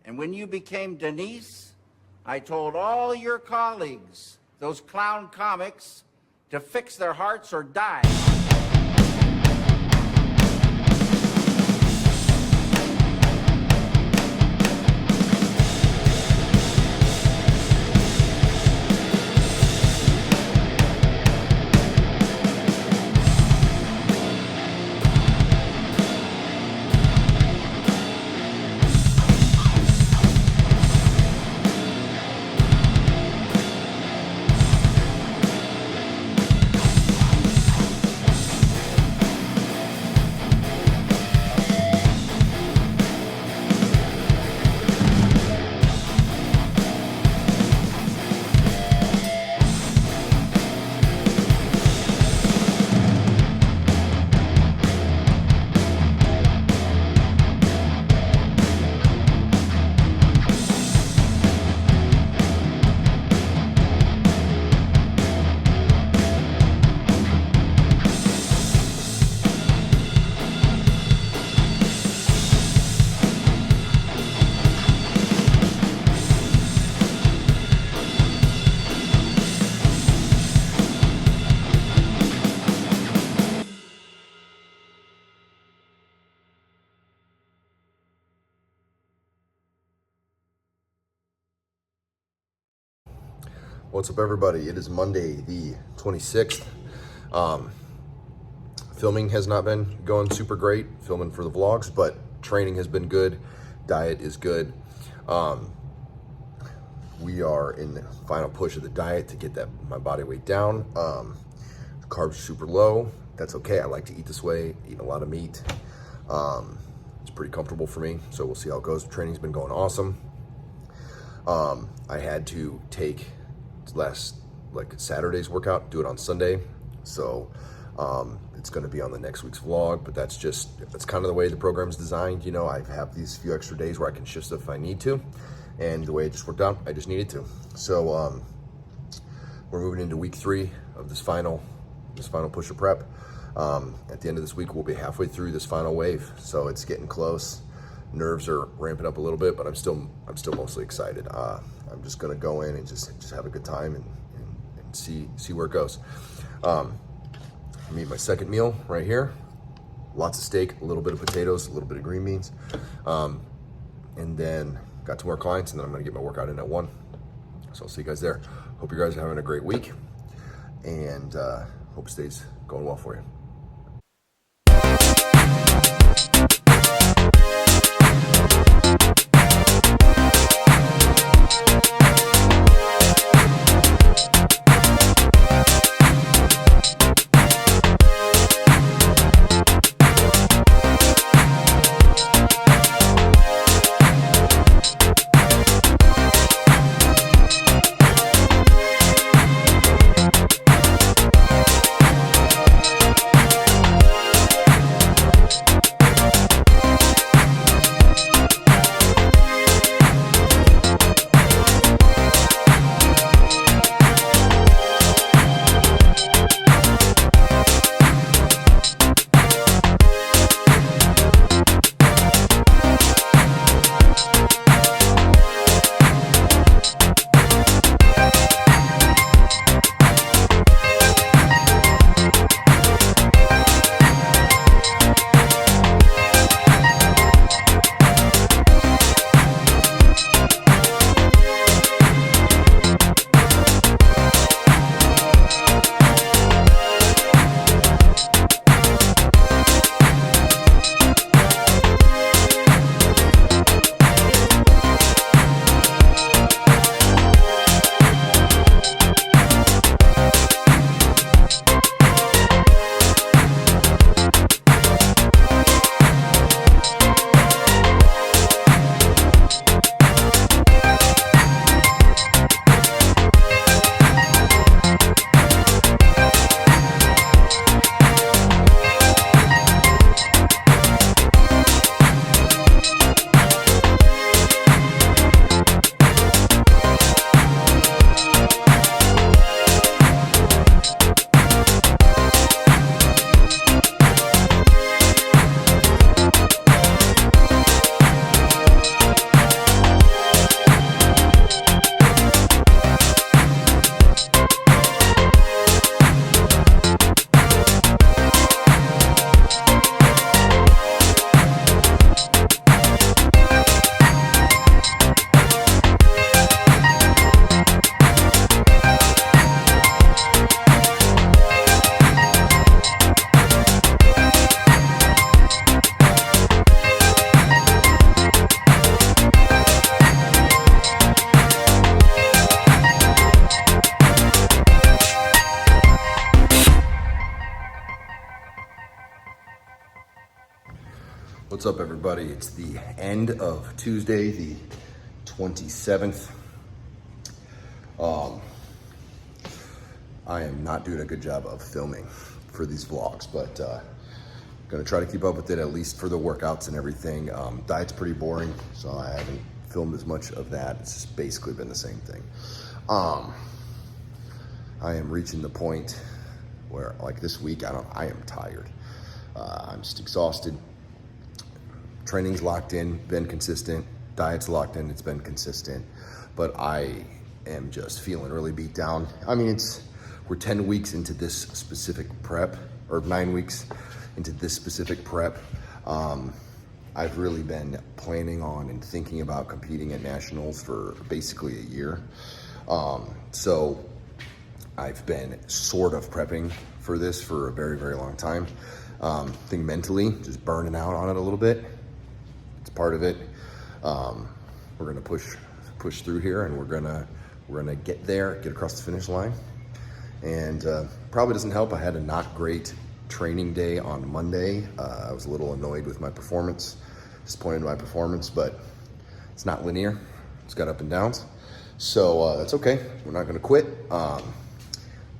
And when you became Denise, I told all your colleagues, those clown comics, to fix their hearts or die. What's up, everybody? It is Monday the 26th. Filming has not been going super great, filming for the vlogs, but training has been good. Diet is good. We are in the final push of the diet to get my body weight down. Carbs are super low. That's okay. I like to eat this way, eat a lot of meat. It's pretty comfortable for me, so we'll see how it goes. Training's been going awesome. I had to take Saturday's workout, do it on Sunday, so it's going to be on the next week's vlog, but that's kind of the way the program's designed. You know, I have these few extra days where I can shift stuff if I need to, and the way it just worked out, I just needed to. So we're moving into week 3 of this final push-up prep. At the end of this week, we'll be halfway through this final wave, so it's getting close. Nerves are ramping up a little bit, but I'm still mostly excited. I'm just gonna go in and just have a good time and see where it goes. I made my second meal right here. Lots of steak, a little bit of potatoes, a little bit of green beans, and then got 2 more clients, and then I'm gonna get my workout in at 1. So I'll see you guys there. Hope you guys are having a great week, and hope it stays going well for you. What's up, everybody? It's the end of Tuesday, the 27th. I am not doing a good job of filming for these vlogs, but gonna try to keep up with it, at least for the workouts and everything. Diet's pretty boring, so I haven't filmed as much of that. It's just basically been the same thing. I am reaching the point where, like this week, I am tired. I'm just exhausted. Training's locked in, been consistent. Diet's locked in, it's been consistent. But I am just feeling really beat down. I mean, we're 10 weeks into this specific prep, or 9 weeks into this specific prep. I've really been planning on and thinking about competing at nationals for basically a year. So I've been sort of prepping for this for a very, very long time. I think mentally, just burning out on it a little bit. It's part of it. We're gonna push through here, and we're gonna get there, get across the finish line. And probably doesn't help, I had a not great training day on Monday. I was a little annoyed with my performance, disappointed in my performance, but it's not linear. It's got up and downs. So that's okay, we're not gonna quit.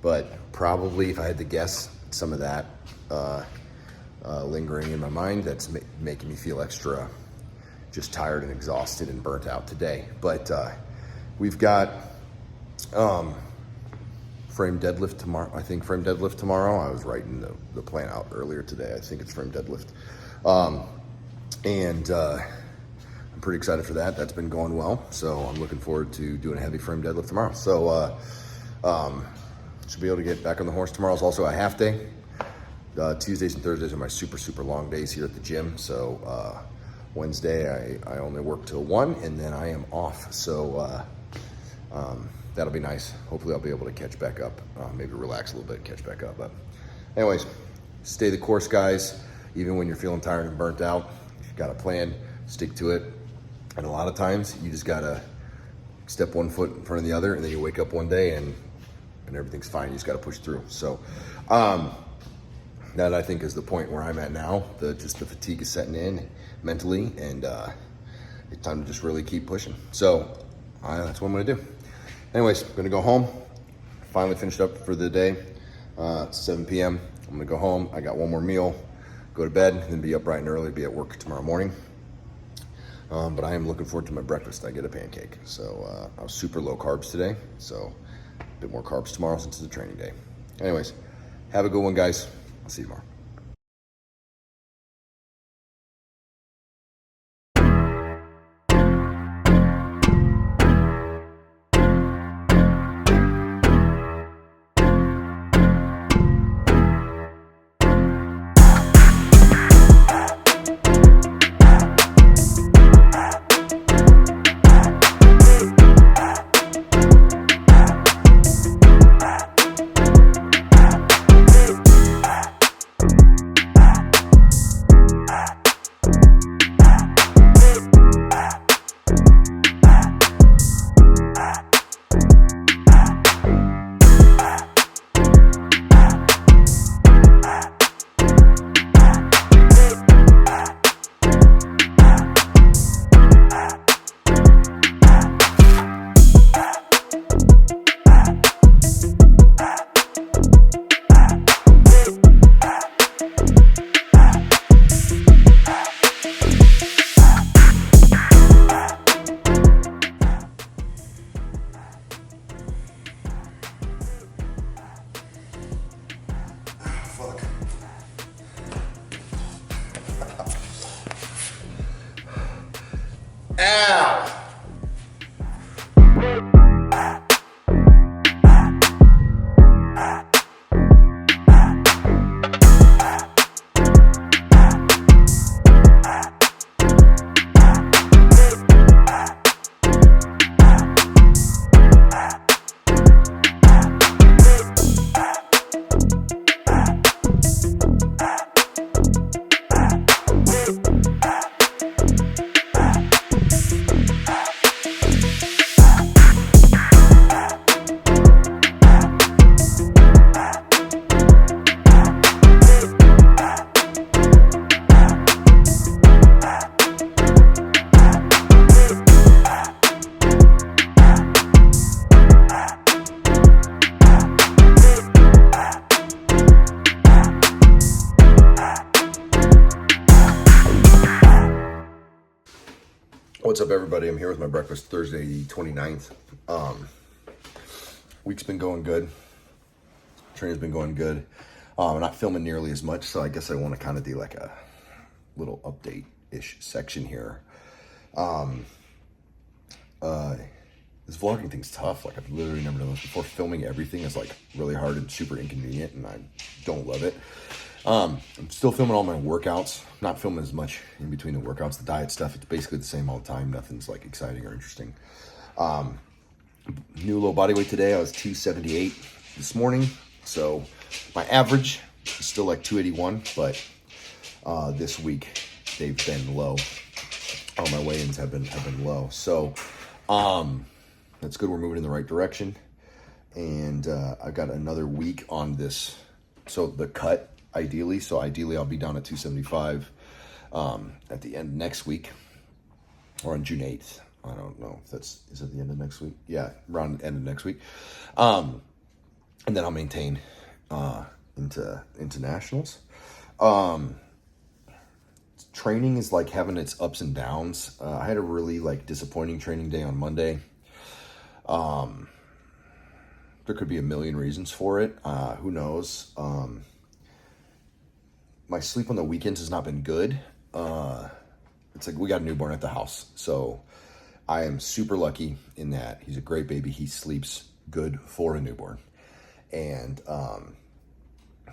But probably, if I had to guess, some of that lingering in my mind, that's making me feel extra just tired and exhausted and burnt out today. But we've got frame deadlift tomorrow. I think frame deadlift tomorrow. I was writing the plan out earlier today. I think it's frame deadlift. And I'm pretty excited for that. That's been going well. So I'm looking forward to doing a heavy frame deadlift tomorrow. So should be able to get back on the horse. Tomorrow's also a half day. Tuesdays and Thursdays are my super, super long days here at the gym. So Wednesday, I only work till 1, and then I am off. So that'll be nice. Hopefully I'll be able to catch back up, maybe relax a little bit, catch back up. But anyways, stay the course, guys. Even when you're feeling tired and burnt out, if you've got a plan, stick to it. And a lot of times you just gotta step one foot in front of the other, and then you wake up one day and everything's fine. You just gotta push through. So that, I think, is the point where I'm at now. Just the fatigue is setting in mentally, and it's time to just really keep pushing. So that's what I'm gonna do. Anyways, I'm gonna go home. Finally finished up for the day. It's 7 p.m. I'm gonna go home. I got one more meal, go to bed, and then be up bright and early, be at work tomorrow morning. But I am looking forward to my breakfast. I get a pancake. So I was super low carbs today, so a bit more carbs tomorrow since it's a training day. Anyways, have a good one, guys. I'll see you tomorrow. everybody? I'm here with my breakfast Thursday, the 29th. Week's been going good. Training's been going good. I'm not filming nearly as much, so I guess I want to kind of do like a little update-ish section here. This vlogging thing's tough. Like, I've literally never done this before. Filming everything is like really hard and super inconvenient, and I don't love it. I'm still filming all my workouts. Not filming as much in between the workouts. The diet stuff, it's basically the same all the time. Nothing's like exciting or interesting. New low body weight today. I was 278 this morning. So my average is still like 281, but this week they've been low. All my weigh-ins have been low. So that's good. We're moving in the right direction. And I've got another week on this. So the cut, ideally. So ideally I'll be down at 275 at the end of next week, or on June 8th. I don't know if is it the end of next week? Yeah, around the end of next week. And then I'll maintain into nationals. Training is like having its ups and downs. I had a really like disappointing training day on Monday. There could be a million reasons for it. Who knows? My sleep on the weekends has not been good. It's like we got a newborn at the house. So I am super lucky in that he's a great baby. He sleeps good for a newborn. And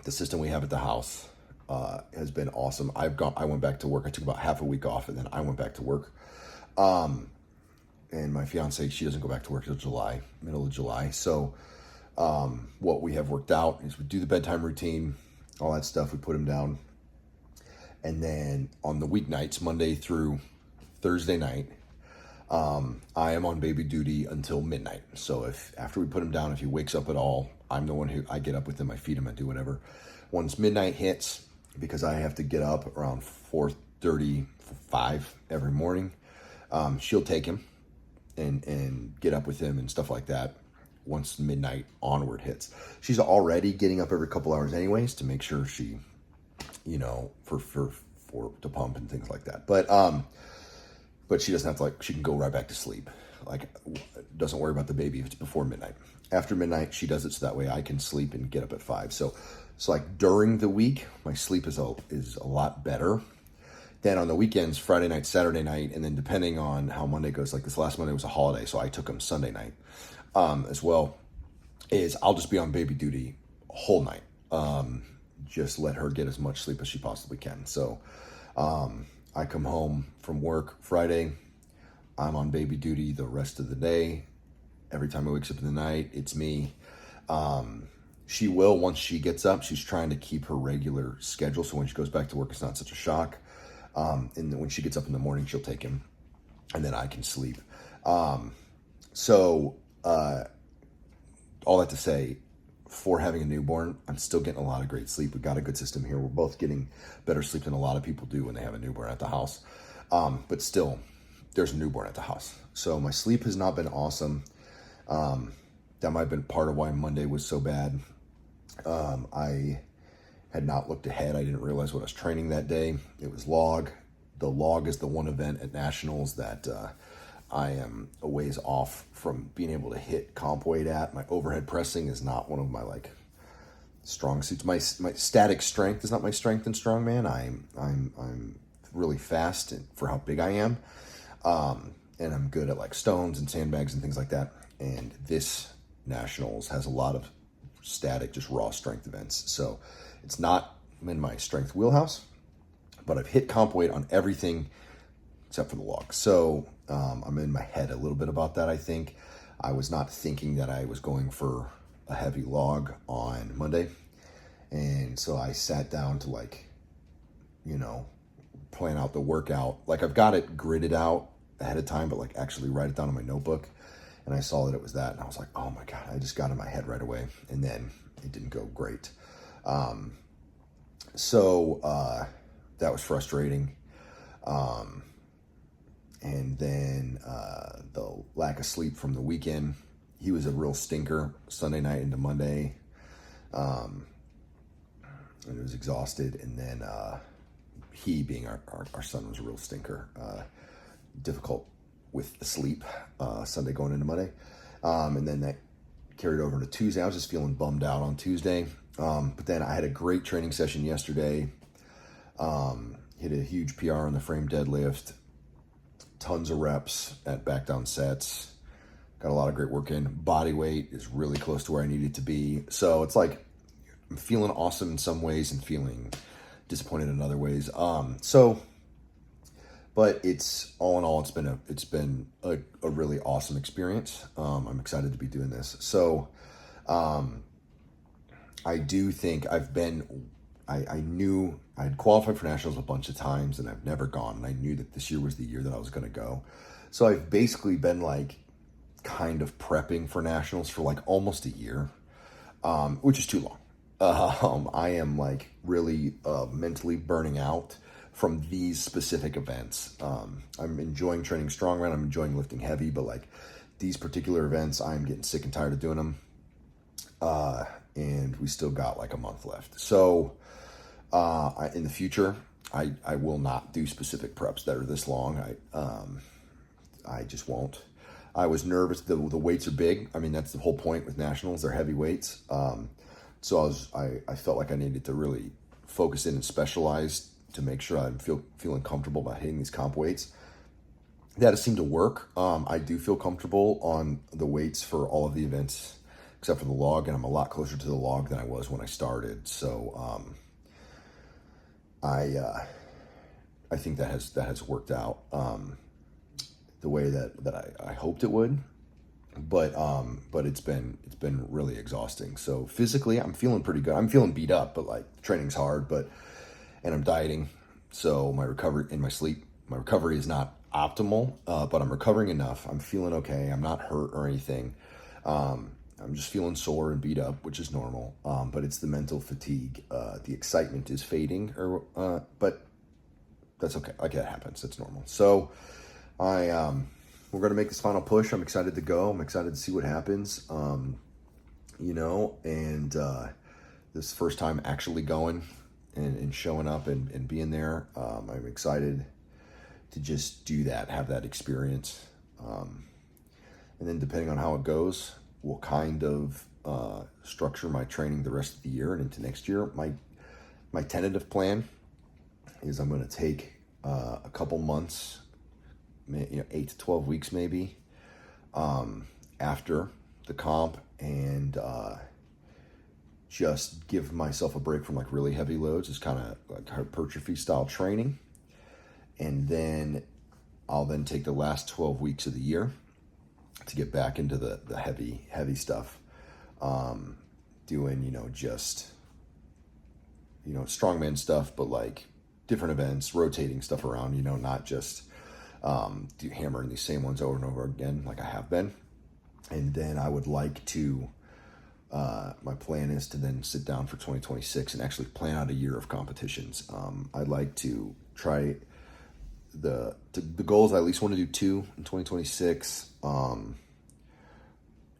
the system we have at the house has been awesome. I went back to work. I took about half a week off, and then I went back to work. And my fiance, she doesn't go back to work till July, middle of July. So what we have worked out is we do the bedtime routine, all that stuff. We put him down. And then on the weeknights, Monday through Thursday night, I am on baby duty until midnight. So if after we put him down, if he wakes up at all, I'm the one who, I get up with him, I feed him, I do whatever. Once midnight hits, because I have to get up around 4:30, 5 every morning, she'll take him and get up with him and stuff like that. Once midnight onward hits, she's already getting up every couple hours anyways to make sure she, you know, for to pump and things like that. But she doesn't have to, like, she can go right back to sleep. Like, doesn't worry about the baby if it's before midnight. After midnight, she does it so that way I can sleep and get up at 5. So like during the week, my sleep is a lot better. Then on the weekends, Friday night, Saturday night, and then depending on how Monday goes, like this last Monday was a holiday, so I took him Sunday night as well, is I'll just be on baby duty whole night. Just let her get as much sleep as she possibly can. So I come home from work Friday, I'm on baby duty the rest of the day. Every time I wakes up in the night, it's me. She will, once she gets up, she's trying to keep her regular schedule, so when she goes back to work, it's not such a shock. And then when she gets up in the morning, she'll take him, and then I can sleep. All that to say, for having a newborn, I'm still getting a lot of great sleep. We've got a good system here. We're both getting better sleep than a lot of people do when they have a newborn at the house. But still, there's a newborn at the house. So my sleep has not been awesome. That might have been part of why Monday was so bad. I had not looked ahead. I didn't realize what I was training that day. It was log. The log is the one event at nationals that I am a ways off from being able to hit comp weight at. My overhead pressing is not one of my like strong suits. My static strength is not my strength in strongman. I'm really fast for how big I am, and I'm good at like stones and sandbags and things like that. And this nationals has a lot of static, just raw strength events. So it's not in my strength wheelhouse, but I've hit comp weight on everything except for the log. So I'm in my head a little bit about that. I think I was not thinking that I was going for a heavy log on Monday. And so I sat down to, like, you know, plan out the workout. Like, I've got it gridded out ahead of time, but like actually write it down in my notebook. And I saw that it was that, and I was like, oh my God, I just got in my head right away. And then it didn't go great. That was frustrating. And then the lack of sleep from the weekend, he was a real stinker Sunday night into Monday. And it was exhausted. And then he, being our son, was a real stinker. Difficult with the sleep, Sunday going into Monday. And then that carried over into Tuesday. I was just feeling bummed out on Tuesday. But then I had a great training session yesterday. Hit a huge PR on the frame deadlift, tons of reps at back down sets, got a lot of great work in. Body weight is really close to where I need it to be. So it's like, I'm feeling awesome in some ways and feeling disappointed in other ways. But it's all in all, it's been a really awesome experience. I'm excited to be doing this. So, I do think I knew I had qualified for nationals a bunch of times and I've never gone. And I knew that this year was the year that I was going to go. So I've basically been like kind of prepping for nationals for like almost a year, which is too long. I am like really mentally burning out from these specific events. I'm enjoying training strongman. I'm enjoying lifting heavy, but like these particular events, I'm getting sick and tired of doing them. And we still got like a month left. So, in the future, I will not do specific preps that are this long. I just won't. I was nervous. The weights are big. I mean, that's the whole point with nationals. They're heavy weights. So I felt like I needed to really focus in and specialize to make sure I'm feeling comfortable about hitting these comp weights. That has seemed to work. I do feel comfortable on the weights for all of the events except for the log, and I'm a lot closer to the log than I was when I started. So I think that has worked out the way that I hoped it would. But it's been really exhausting. So physically, I'm feeling pretty good. I'm feeling beat up, but like training's hard. And I'm dieting, so my recovery in my sleep, my recovery is not optimal, but I'm recovering enough. I'm feeling okay. I'm not hurt or anything. I'm just feeling sore and beat up, which is normal. But it's the mental fatigue. The excitement is fading, but that's okay. Like that happens. That's normal. So we're going to make this final push. I'm excited to go. I'm excited to see what happens. And this is the first time actually going and showing up and being there. I'm excited to just do that, have that experience. And then depending on how it goes, we'll kind of structure my training the rest of the year and into next year. My tentative plan is I'm going to take a couple months, 8 to 12 weeks maybe, after the comp, and just give myself a break from like really heavy loads. It's kind of like hypertrophy style training. And then I'll then take the last 12 weeks of the year to get back into the heavy stuff. Doing, just, strongman stuff, but like different events, rotating stuff around, not just hammering these same ones over and over again like I have been. And then I would like to, my plan is to then sit down for 2026 and actually plan out a year of competitions. I'd like to try the goals. I at least want to do 2 in 2026,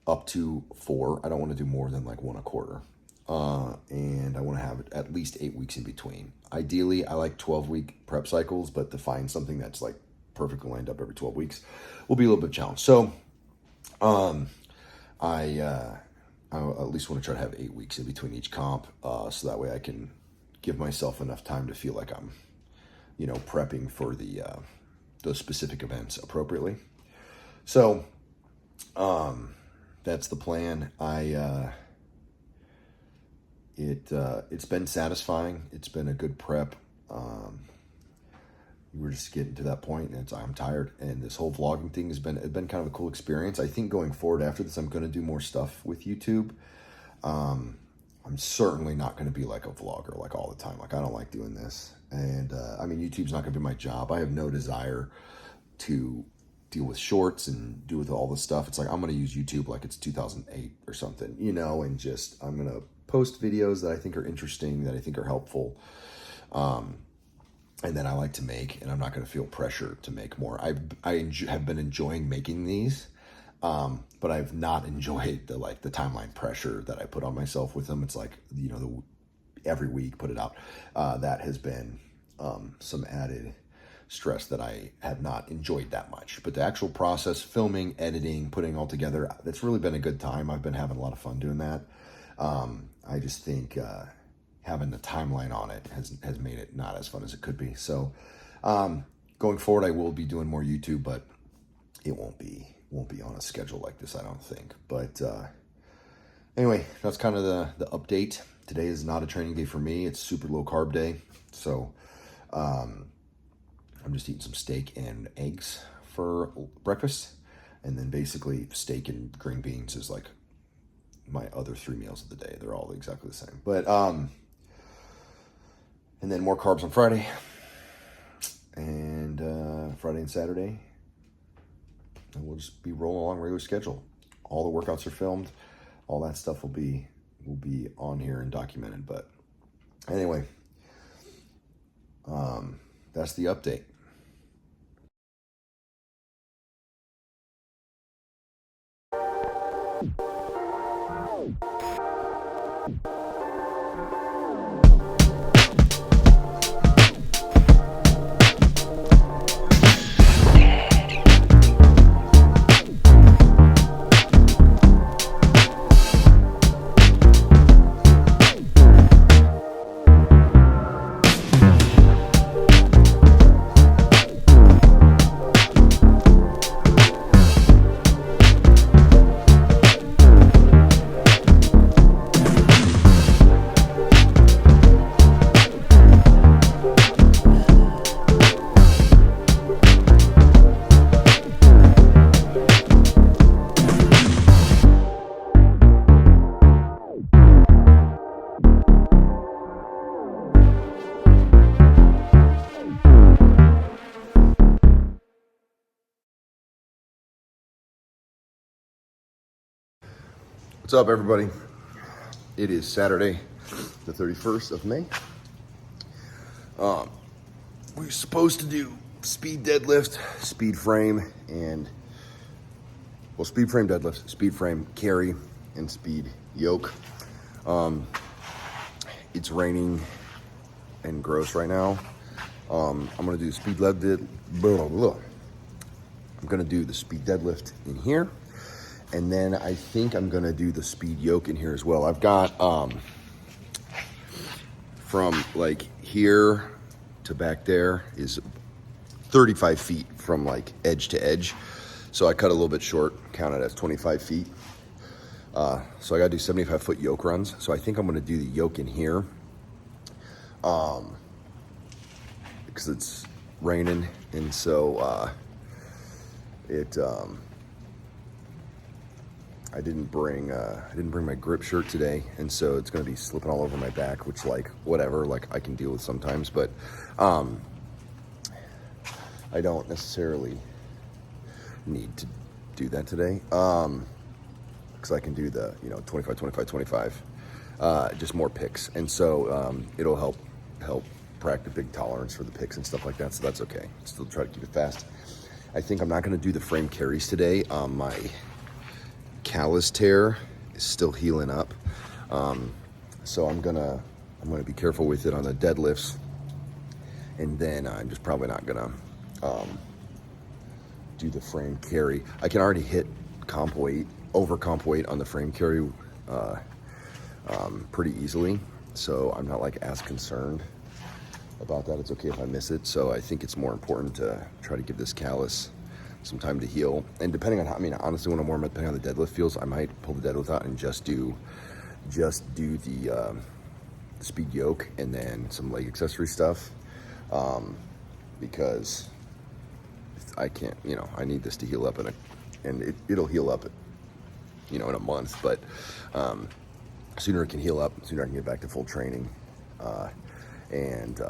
up to 4. I don't want to do more than like 1 a quarter. And I want to have at least 8 weeks in between. Ideally, I like 12-week prep cycles, but to find something that's like perfectly lined up every 12 weeks will be a little bit challenged. So, I at least want to try to have 8 weeks in between each comp, so that way I can give myself enough time to feel like I'm, prepping for those specific events appropriately. So, that's the plan. It's been satisfying. It's been a good prep. We're just getting to that point, and I'm tired. And this whole vlogging thing has been kind of a cool experience. I think going forward after this, I'm going to do more stuff with YouTube. I'm certainly not going to be like a vlogger like all the time. Like I don't like doing this, and YouTube's not going to be my job. I have no desire to deal with shorts and do with all this stuff. It's like I'm going to use YouTube like it's 2008 or something, and just I'm going to post videos that I think are interesting, that I think are helpful. And then I like to make, and I'm not going to feel pressure to make more. I have been enjoying making these, but I've not enjoyed the timeline pressure that I put on myself with them. It's like, every week put it out. That has been some added stress that I have not enjoyed that much. But the actual process, filming, editing, putting it all together, that's really been a good time. I've been having a lot of fun doing that. I just think having the timeline on it has made it not as fun as it could be. So going forward, I will be doing more YouTube, but it won't be on a schedule like this, I don't think. But anyway, that's kind of the update. Today is not a training day for me. It's super low carb day. So I'm just eating some steak and eggs for breakfast. And then basically steak and green beans is like my other 3 meals of the day. They're all exactly the same. But, and then more carbs on Friday and Friday and Saturday. And we'll just be rolling along regular schedule. All the workouts are filmed. All that stuff will be on here and documented. But anyway, that's the update. What's up, everybody? It is Saturday, the 31st of May. We're supposed to do speed deadlift, speed frame, and speed frame deadlift, speed frame carry, and speed yoke. It's raining and gross right now. I'm gonna do speed deadlift. I'm gonna do the speed deadlift in here. And then I think I'm gonna do the speed yoke in here as well. I've got from like here to back there is 35 feet from like edge to edge. So I cut a little bit short, count it as 25 feet. So I gotta do 75-foot yoke runs. So I think I'm gonna do the yoke in here because it's raining, and so I didn't bring my grip shirt today, and so it's gonna be slipping all over my back, which, like, whatever, like, I can deal with sometimes, but I don't necessarily need to do that today, because I can do the 25 25 25, just more picks, and so it'll help practice big tolerance for the picks and stuff like that, so that's okay. Still try to keep it fast. I think I'm not gonna do the frame carries today. My callus tear is still healing up, so I'm gonna be careful with it on the deadlifts, and then I'm just probably not gonna do the frame carry. I can already hit comp weight, over comp weight on the frame carry pretty easily, so I'm not like as concerned about that. It's okay if I miss it. So I think it's more important to try to give this callus some time to heal. And depending on how, honestly, when I'm warm up, depending on the deadlift feels, I might pull the deadlift out and just do the speed yoke and then some leg accessory stuff, because I can't, I need this to heal up and it'll heal up, in a month, but sooner it can heal up, sooner I can get back to full training, and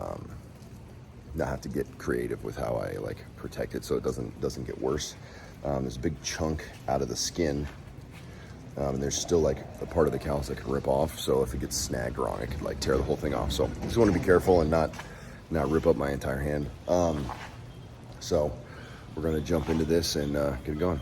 not have to get creative with how I like protect it so it doesn't get worse. There's a big chunk out of the skin, and there's still like a part of the callus that can rip off, so if it gets snagged wrong, it could like tear the whole thing off. So I just want to be careful and not rip up my entire hand. So we're gonna jump into this and get it going.